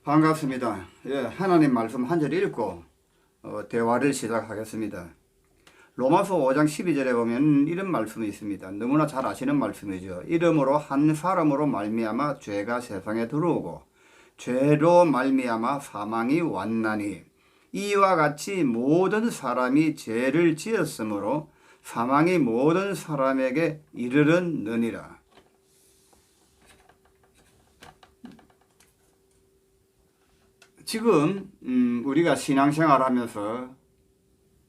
반갑습니다. 예, 하나님 말씀 한 절 읽고 대화를 시작하겠습니다. 로마서 5장 12절에 보면 이런 말씀이 있습니다. 너무나 잘 아시는 말씀이죠. 이름으로 한 사람으로 말미암아 죄가 세상에 들어오고 죄로 말미암아 사망이 왔나니 이와 같이 모든 사람이 죄를 지었으므로 사망이 모든 사람에게 이르렀느니라. 지금 우리가 신앙생활 하면서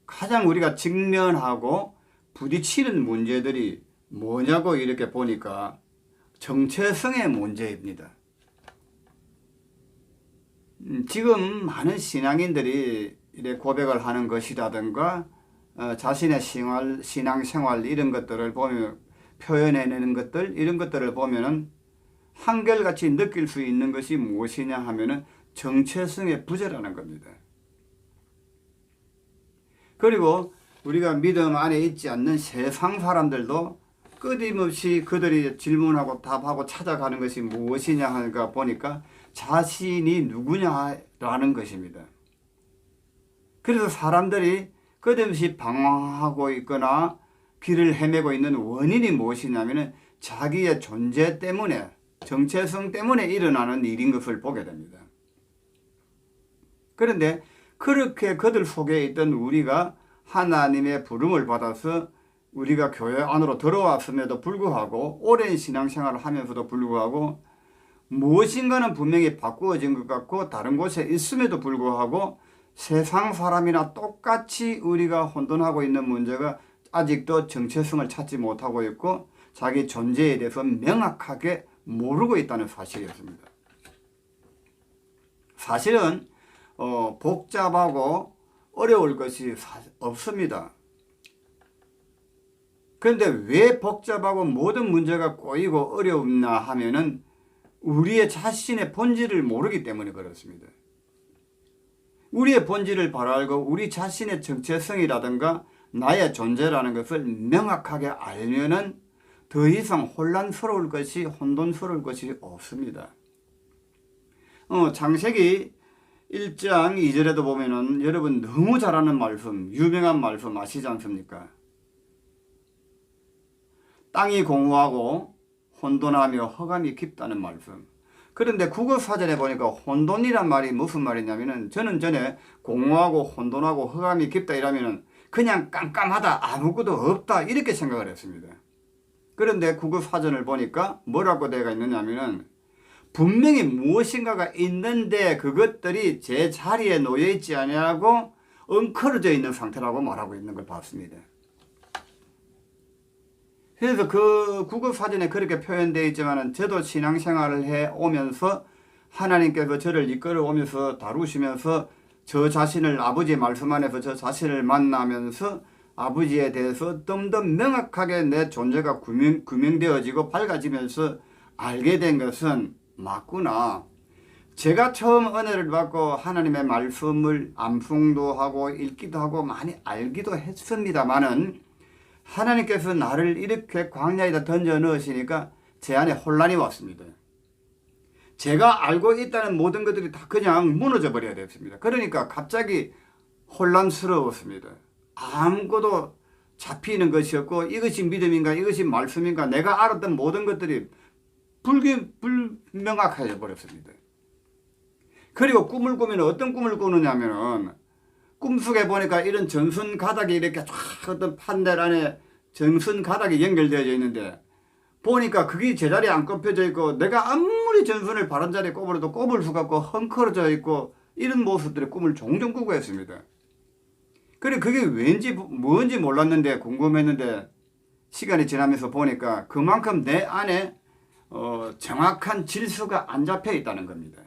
가장 우리가 직면하고 부딪히는 문제들이 뭐냐고 이렇게 보니까 정체성의 문제입니다. 지금 많은 신앙인들이 이렇게 고백을 하는 것이라든가 자신의 신앙생활 이런 것들을 보면 표현해내는 것들 이런 것들을 보면은 한결같이 느낄 수 있는 것이 무엇이냐 하면은 정체성의 부재라는 겁니다. 그리고 우리가 믿음 안에 있지 않는 세상 사람들도 끊임없이 그들이 질문하고 답하고 찾아가는 것이 무엇이냐 하니까 보니까 자신이 누구냐라는 것입니다. 그래서 사람들이 끊임없이 방황하고 있거나 길을 헤매고 있는 원인이 무엇이냐면 자기의 존재 때문에 정체성 때문에 일어나는 일인 것을 보게 됩니다. 그런데 그렇게 그들 속에 있던 우리가 하나님의 부름을 받아서 우리가 교회 안으로 들어왔음에도 불구하고 오랜 신앙생활을 하면서도 불구하고 무엇인가는 분명히 바꾸어진 것 같고 다른 곳에 있음에도 불구하고 세상 사람이나 똑같이 우리가 혼돈하고 있는 문제가 아직도 정체성을 찾지 못하고 있고 자기 존재에 대해서 명확하게 모르고 있다는 사실이었습니다. 사실은 복잡하고 어려울 것이 없습니다. 그런데 왜 복잡하고 모든 문제가 꼬이고 어렵나 하면은 우리의 자신의 본질을 모르기 때문에 그렇습니다. 우리의 본질을 바로 알고 우리 자신의 정체성이라든가 나의 존재라는 것을 명확하게 알면은 더 이상 혼란스러울 것이 혼돈스러울 것이 없습니다. 창세기 1장 2절에도 보면은 여러분 너무 잘 아는 말씀, 유명한 말씀 아시지 않습니까? 땅이 공허하고 혼돈하며 흑암이 깊다는 말씀. 그런데 국어사전에 보니까 혼돈이란 말이 무슨 말이냐면은 저는 전에 공허하고 혼돈하고 흑암이 깊다 이러면은 그냥 깜깜하다 아무것도 없다 이렇게 생각을 했습니다. 그런데 국어사전을 보니까 뭐라고 되어 있느냐면은 분명히 무엇인가가 있는데 그것들이 제 자리에 놓여 있지 아니하고 엉클어져 있는 상태라고 말하고 있는 걸 봤습니다. 그래서 그 국어사전에 그렇게 표현되어 있지만은 저도 신앙생활을 해 오면서 하나님께서 저를 이끌어 오면서 다루시면서 저 자신을 아버지의 말씀 안에서 저 자신을 만나면서 아버지에 대해서 좀 더 명확하게 내 존재가 규명되어지고 밝아지면서 알게 된 것은 맞구나. 제가 처음 은혜를 받고 하나님의 말씀을 암송도 하고 읽기도 하고 많이 알기도 했습니다마는 하나님께서 나를 이렇게 광야에다 던져 넣으시니까 제 안에 혼란이 왔습니다. 제가 알고 있다는 모든 것들이 다 그냥 무너져 버려야 됐습니다. 그러니까 갑자기 혼란스러웠습니다. 아무것도 잡히는 것이었고 이것이 믿음인가 이것이 말씀인가 내가 알았던 모든 것들이 불명확해져 버렸습니다. 그리고 꿈을 꾸면 어떤 꿈을 꾸느냐면은 꿈속에 보니까 이런 전선 가닥이 이렇게 쫙 어떤 판넬 안에 전선 가닥이 연결되어 있는데 보니까 그게 제자리에 안 꼽혀져 있고 내가 아무리 전선을 바른 자리에 꼽아도 꼽을 수가 없고 헝클어져 있고 이런 모습들의 꿈을 종종 꾸고 했습니다. 그래 그게 왠지 뭔지 몰랐는데 궁금했는데 시간이 지나면서 보니까 그만큼 내 안에 정확한 질서가 안 잡혀 있다는 겁니다.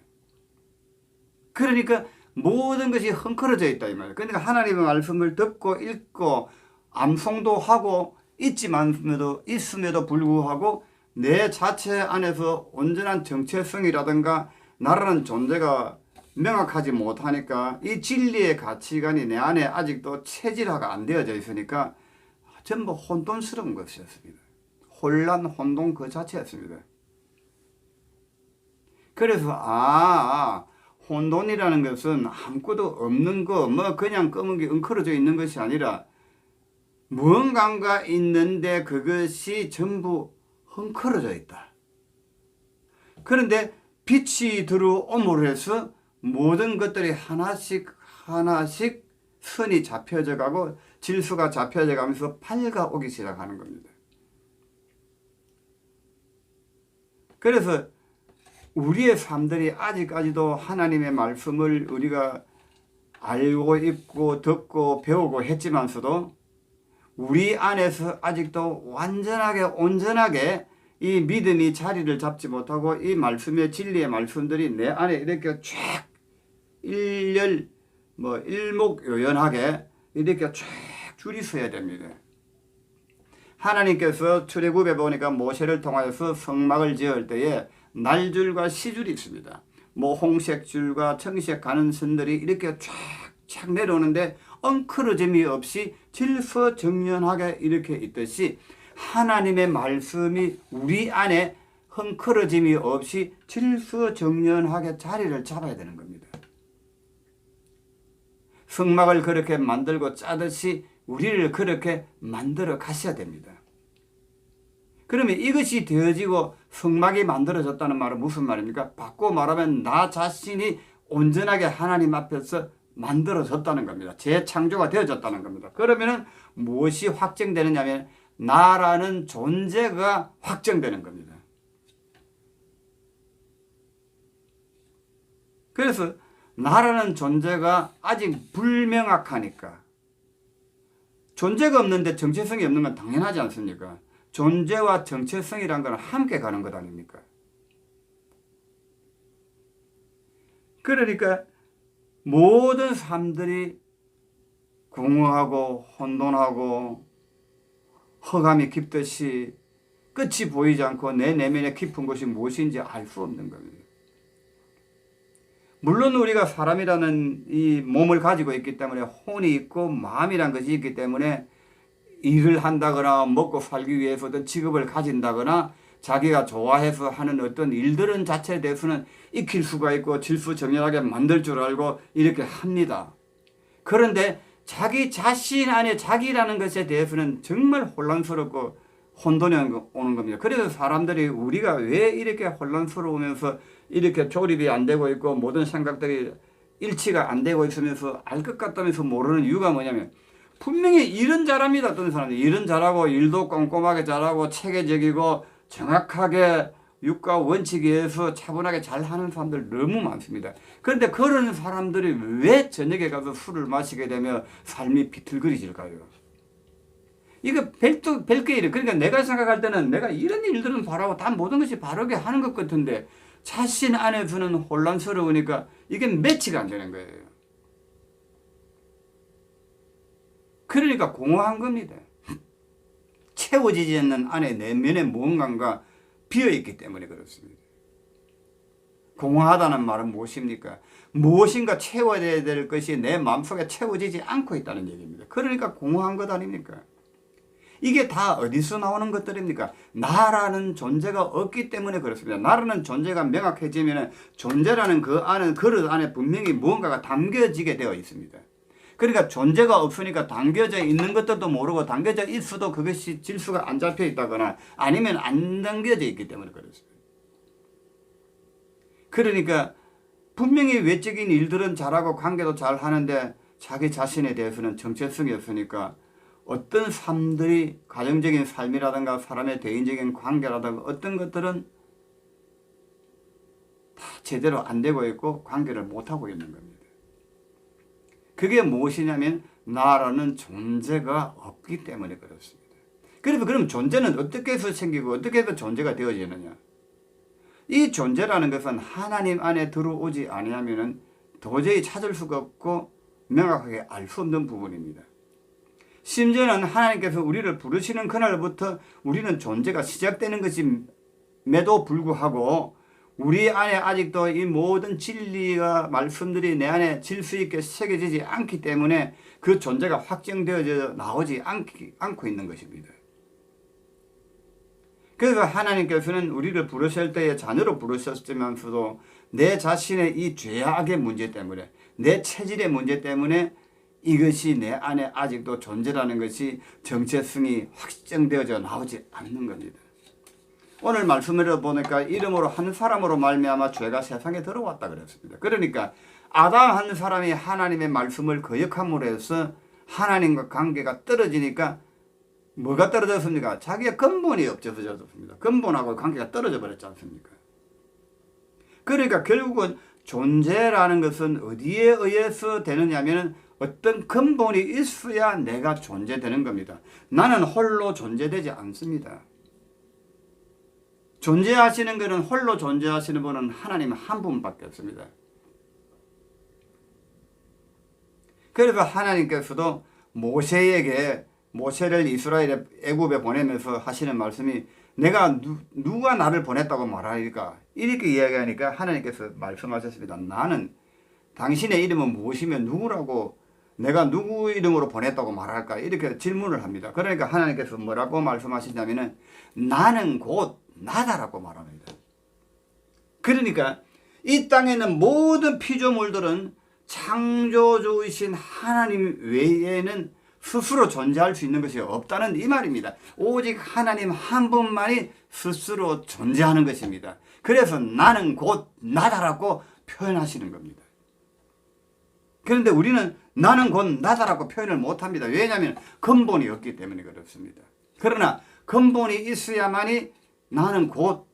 그러니까 모든 것이 헝클어져 있다 이 말이에요. 그러니까 하나님의 말씀을 듣고 읽고 암송도 하고 있음에도 불구하고 내 자체 안에서 온전한 정체성이라든가 나라는 존재가 명확하지 못하니까 이 진리의 가치관이 내 안에 아직도 체질화가 안 되어져 있으니까 전부 혼돈스러운 것이었습니다. 혼란, 혼돈 그 자체였습니다. 그래서 혼돈이라는 것은 아무것도 없는 거, 뭐 그냥 검은 게 엉클어져 있는 것이 아니라 무언가가 있는데 그것이 전부 헝클어져 있다. 그런데 빛이 들어옴으로 해서 모든 것들이 하나씩 하나씩 선이 잡혀져 가고 질서가 잡혀져 가면서 밝아오기 시작하는 겁니다. 그래서 우리의 삶들이 아직까지도 하나님의 말씀을 우리가 알고 있고 듣고 배우고 했지만서도 우리 안에서 아직도 완전하게 온전하게 이 믿음이 자리를 잡지 못하고 이 말씀의 진리의 말씀들이 내 안에 이렇게 쫙 일목요연하게 이렇게 쫙 줄이 서야 됩니다. 하나님께서 출애굽에 보니까 모세를 통하여서 성막을 지을 때에 날줄과 시줄이 있습니다. 뭐 홍색줄과 청색 가는 선들이 이렇게 쫙 내려오는데 엉클어짐이 없이 질서정연하게 이렇게 있듯이 하나님의 말씀이 우리 안에 헝클어짐이 없이 질서정연하게 자리를 잡아야 되는 겁니다. 성막을 그렇게 만들고 짜듯이 우리를 그렇게 만들어 가셔야 됩니다. 그러면 이것이 되어지고 성막이 만들어졌다는 말은 무슨 말입니까? 바꿔 말하면 나 자신이 온전하게 하나님 앞에서 만들어졌다는 겁니다. 재창조가 되어졌다는 겁니다. 그러면 무엇이 확정되느냐면 나라는 존재가 확정되는 겁니다. 그래서 나라는 존재가 아직 불명확하니까 존재가 없는데 정체성이 없는 건 당연하지 않습니까? 존재와 정체성이란 건 함께 가는 것 아닙니까? 그러니까 모든 사람들이 공허하고 혼돈하고 허감이 깊듯이 끝이 보이지 않고 내 내면의 깊은 곳이 무엇인지 알 수 없는 겁니다. 물론 우리가 사람이라는 이 몸을 가지고 있기 때문에 혼이 있고 마음이란 것이 있기 때문에 일을 한다거나 먹고 살기 위해서 어떤 직업을 가진다거나 자기가 좋아해서 하는 어떤 일들은 자체에 대해서는 익힐 수가 있고 질서정연하게 만들 줄 알고 이렇게 합니다. 그런데 자기 자신 안에 자기라는 것에 대해서는 정말 혼란스럽고 혼돈이 오는 겁니다. 그래서 사람들이 우리가 왜 이렇게 혼란스러우면서 이렇게 조립이 안 되고 있고 모든 생각들이 일치가 안 되고 있으면서 알 것 같다면서 모르는 이유가 뭐냐면 분명히 일은 잘합니다. 어떤 사람들 일은 잘하고 일도 꼼꼼하게 잘하고 체계적이고 정확하게 육과 원칙에 의해서 차분하게 잘하는 사람들 너무 많습니다. 그런데 그런 사람들이 왜 저녁에 가서 술을 마시게 되면 삶이 비틀거리질까요? 이거 별게 일이에요. 그러니까 내가 생각할 때는 내가 이런 일들은 바라고 다 모든 것이 바르게 하는 것 같은데 자신 안에서는 혼란스러우니까 이게 매치가 안 되는 거예요. 그러니까 공허한 겁니다. 채워지지 않는 안에 내면의 무언가가 비어있기 때문에 그렇습니다. 공허하다는 말은 무엇입니까? 무엇인가 채워야 될 것이 내 마음속에 채워지지 않고 있다는 얘기입니다. 그러니까 공허한 것 아닙니까? 이게 다 어디서 나오는 것들입니까? 나라는 존재가 없기 때문에 그렇습니다. 나라는 존재가 명확해지면 존재라는 그 안에, 그릇 안에 분명히 무언가가 담겨지게 되어 있습니다. 그러니까 존재가 없으니까 담겨져 있는 것들도 모르고 담겨져 있어도 그것이 질서가 안 잡혀 있다거나 아니면 안 담겨져 있기 때문에 그렇습니다. 그러니까 분명히 외적인 일들은 잘하고 관계도 잘 하는데 자기 자신에 대해서는 정체성이 없으니까 어떤 삶들이 가정적인 삶이라든가 사람의 대인적인 관계라든가 어떤 것들은 다 제대로 안 되고 있고 관계를 못하고 있는 겁니다. 그게 무엇이냐면 나라는 존재가 없기 때문에 그렇습니다. 그래서 그럼 존재는 어떻게 해서 생기고 어떻게 해서 존재가 되어지느냐? 이 존재라는 것은 하나님 안에 들어오지 아니하면 도저히 찾을 수가 없고 명확하게 알 수 없는 부분입니다. 심지어는 하나님께서 우리를 부르시는 그날부터 우리는 존재가 시작되는 것임에도 불구하고 우리 안에 아직도 이 모든 진리와 말씀들이 내 안에 질서 있게 새겨지지 않기 때문에 그 존재가 확정되어져 나오지 않고 있는 것입니다. 그래서 하나님께서는 우리를 부르실 때에 자녀로 부르셨지만서도 내 자신의 이 죄악의 문제 때문에, 내 체질의 문제 때문에 이것이 내 안에 아직도 존재라는 것이 정체성이 확정되어져 나오지 않는 겁니다. 오늘 말씀을 보니까 이름으로 한 사람으로 말미암아 죄가 세상에 들어왔다 그랬습니다. 그러니까 아담 한 사람이 하나님의 말씀을 거역함으로 해서 하나님과 관계가 떨어지니까 뭐가 떨어졌습니까? 자기의 근본이 없어졌습니다. 근본하고 관계가 떨어져 버렸지 않습니까? 그러니까 결국은 존재라는 것은 어디에 의해서 되느냐면 어떤 근본이 있어야 내가 존재되는 겁니다. 나는 홀로 존재되지 않습니다. 존재하시는 것은 홀로 존재하시는 분은 하나님 한 분밖에 없습니다. 그래서 하나님께서도 모세를 이스라엘의 애굽에 보내면서 하시는 말씀이 내가 누가 나를 보냈다고 말하니까 이렇게 이야기하니까 하나님께서 말씀하셨습니다. 나는 당신의 이름은 무엇이며 누구라고 내가 누구 이름으로 보냈다고 말할까 이렇게 질문을 합니다. 그러니까 하나님께서 뭐라고 말씀하시냐면은 나는 곧 나다라고 말합니다. 그러니까 이 땅에 있는 모든 피조물들은 창조주이신 하나님 외에는 스스로 존재할 수 있는 것이 없다는 이 말입니다. 오직 하나님 한 분만이 스스로 존재하는 것입니다. 그래서 나는 곧 나다라고 표현하시는 겁니다. 그런데 우리는 나는 곧 나다라고 표현을 못합니다. 왜냐하면 근본이 없기 때문에 그렇습니다. 그러나 근본이 있어야만이 나는 곧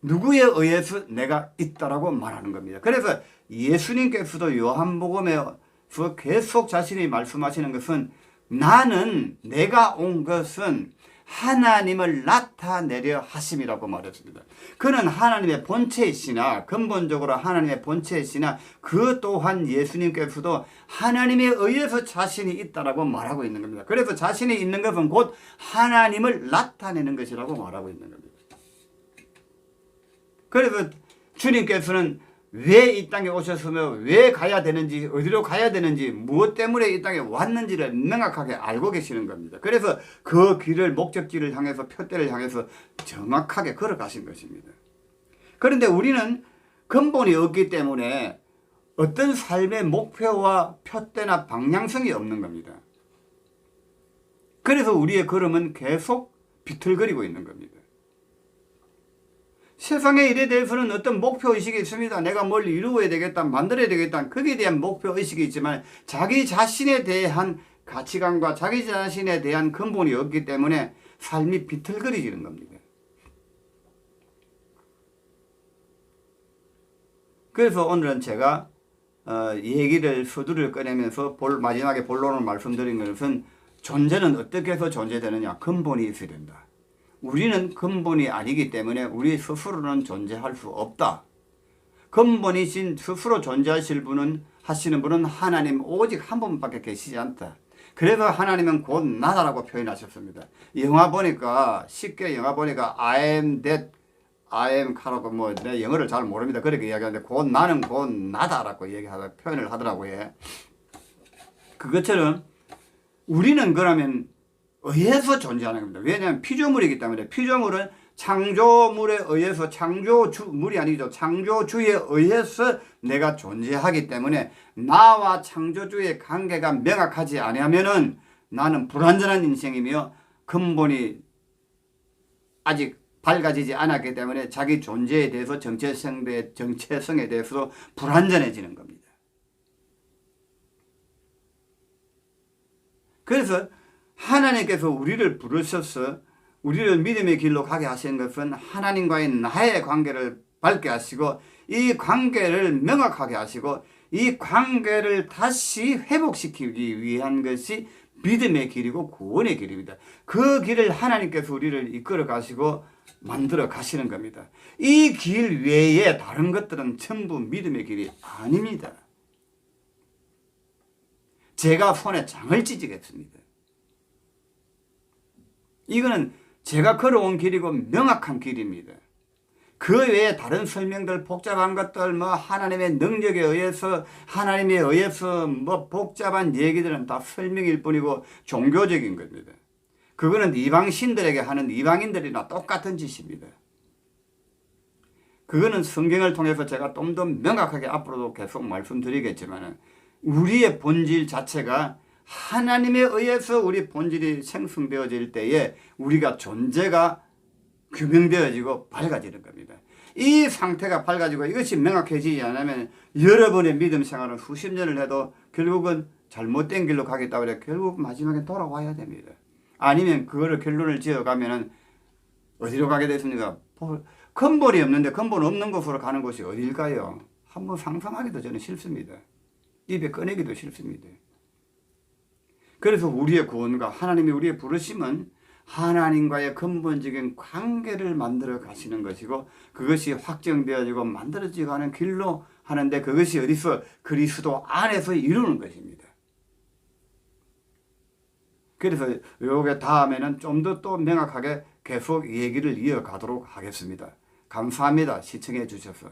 누구에 의해서 내가 있다라고 말하는 겁니다. 그래서 예수님께서도 요한복음에서 계속 자신이 말씀하시는 것은 나는 내가 온 것은 하나님을 나타내려 하심이라고 말했습니다. 그는 하나님의 본체이시나 근본적으로 하나님의 본체이시나 그 또한 예수님께서도 하나님에 의해서 자신이 있다라고 말하고 있는 겁니다. 그래서 자신이 있는 것은 곧 하나님을 나타내는 것이라고 말하고 있는 겁니다. 그래서 주님께서는 왜 이 땅에 오셨으며 왜 가야 되는지 어디로 가야 되는지 무엇 때문에 이 땅에 왔는지를 명확하게 알고 계시는 겁니다. 그래서 그 길을 목적지를 향해서 표대를 향해서 정확하게 걸어가신 것입니다. 그런데 우리는 근본이 없기 때문에 어떤 삶의 목표와 표대나 방향성이 없는 겁니다. 그래서 우리의 걸음은 계속 비틀거리고 있는 겁니다. 세상의 일에 대해서는 어떤 목표의식이 있습니다. 내가 뭘 이루어야 되겠다, 만들어야 되겠다. 거기에 대한 목표의식이 있지만 자기 자신에 대한 가치관과 자기 자신에 대한 근본이 없기 때문에 삶이 비틀거리지는 겁니다. 그래서 오늘은 제가 얘기를 서두를 꺼내면서 마지막에 본론을 말씀드린 것은 존재는 어떻게 해서 존재되느냐. 근본이 있어야 된다. 우리는 근본이 아니기 때문에 우리 스스로는 존재할 수 없다. 근본이신 스스로 존재하시는 분은 하나님 오직 한 분밖에 계시지 않다. 그래서 하나님은 곧 나다라고 표현하셨습니다. 영화 보니까 쉽게 영화 보니까 I am that I am 카라고 뭐 내 영어를 잘 모릅니다. 그렇게 이야기하는데 나는 곧 나다라고 표현을 하더라고요. 그것처럼 우리는 그러면 의해서 존재하는 겁니다. 왜냐하면 피조물이기 때문에 피조물은 창조물에 의해서 창조물이 아니죠. 창조주에 의해서 내가 존재하기 때문에 나와 창조주의 관계가 명확하지 않으면은 나는 불완전한 인생이며 근본이 아직 밝아지지 않았기 때문에 자기 존재에 대해서 정체성에 대해서도 불완전해지는 겁니다. 그래서 하나님께서 우리를 부르셔서 우리를 믿음의 길로 가게 하신 것은 하나님과의 나의 관계를 밝게 하시고 이 관계를 명확하게 하시고 이 관계를 다시 회복시키기 위한 것이 믿음의 길이고 구원의 길입니다. 그 길을 하나님께서 우리를 이끌어 가시고 만들어 가시는 겁니다. 이 길 외에 다른 것들은 전부 믿음의 길이 아닙니다. 제가 손에 장을 찢겠습니다. 이거는 제가 걸어온 길이고 명확한 길입니다. 그 외에 다른 설명들 복잡한 것들 하나님의 능력에 의해서 하나님에 의해서 복잡한 얘기들은 다 설명일 뿐이고 종교적인 겁니다. 그거는 이방신들에게 하는 이방인들이나 똑같은 짓입니다. 그거는 성경을 통해서 제가 좀 더 명확하게 앞으로도 계속 말씀드리겠지만 우리의 본질 자체가 하나님에 의해서 우리 본질이 생성되어질 때에 우리가 존재가 규명되어지고 밝아지는 겁니다. 이 상태가 밝아지고 이것이 명확해지지 않으면 여러분의 믿음 생활은 수십 년을 해도 결국은 잘못된 길로 가겠다고 해서 결국 마지막에 돌아와야 됩니다. 아니면 그거를 결론을 지어가면은 어디로 가게 됐습니까? 근본이 없는데 근본 없는 곳으로 가는 곳이 어딜까요? 한번 상상하기도 저는 싫습니다. 입에 꺼내기도 싫습니다. 그래서 우리의 구원과 하나님이 우리의 부르심은 하나님과의 근본적인 관계를 만들어 가시는 것이고 그것이 확정되어지고 만들어지고 하는 길로 하는데 그것이 어디서 그리스도 안에서 이루는 것입니다. 그래서 요게 다음에는 좀 더 또 명확하게 계속 얘기를 이어가도록 하겠습니다. 감사합니다. 시청해 주셔서.